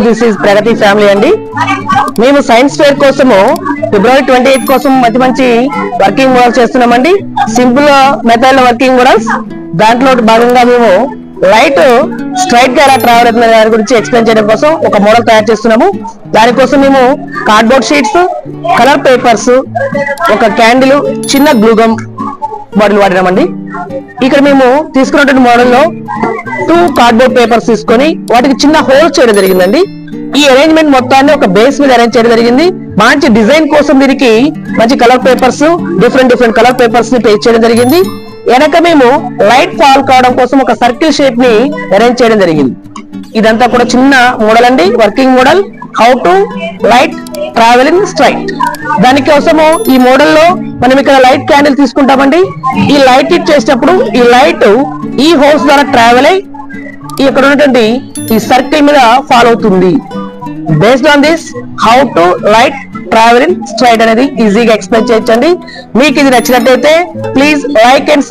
This is Pragathi family అండి. మేము science fair కోసము February 28 కోసం మంచి వర్కింగ్ మోడల్స్ చేస్తున్నామండి. Simple method working models. దాంట్లో భాగంగా మేము లైట్ స్ట్రైట్ గా ఎలా ట్రావెల్ అవుతున్న దాని గురించి ఎక్స్ప్లెయిన్ చేయడం కోసం ఒక మోడల్ తయారు చేస్తున్నాము. దానికోసం మేము కార్డ్బోర్డ్ షీట్స్, కలర్ పేపర్స్, ఒక క్యాండిల్, చిన్న గ్లూగమ్ బాటిల్ వాడినామండి. ఇక్కడ మేము తీసుకున్నటువంటి మోడల్లో 2 కార్డ్బోర్డ్ పేపర్స్ తీసుకొని వాటికి చిన్న హోల్స్ చేయడం జరిగిందండి. ఈ అరేంజ్మెంట్ మొత్తాన్ని ఒక బేస్ మీద అరేంజ్ చేయడం జరిగింది. మంచి డిజైన్ కోసం దీనికి మంచి colour papers, different colour papers ని పేస్ట్ చేయడం జరిగింది. వెనక మేము లైట్ ఫాల్ కావడం కోసం ఒక సర్కిల్ షేప్ ని అరేంజ్ చేయడం జరిగింది. ఇదంతా కూడా చిన్న మోడల్ అండి, working model. How to light travelling straight. దానికోసము ఈ మోడల్లో మనం ఇక్కడ లైట్ క్యాండిల్ తీసుకుంటామండి. ఈ లైట్ ఇట్ చేసేటప్పుడు ఈ లైట్ ఈ హోల్స్ ద్వారా ట్రావెల్ అయ్యి ఇక్కడ ఉన్నటువంటి ఈ సర్కిల్ మీద ఫాలో అవుతుంది. Based on this how to light travelling straight అనేది ఈజీగా ఎక్స్ప్లెయిన్ చేయొచ్చండి. మీకు ఇది నచ్చినట్టయితే ప్లీజ్ లైక్ అండ్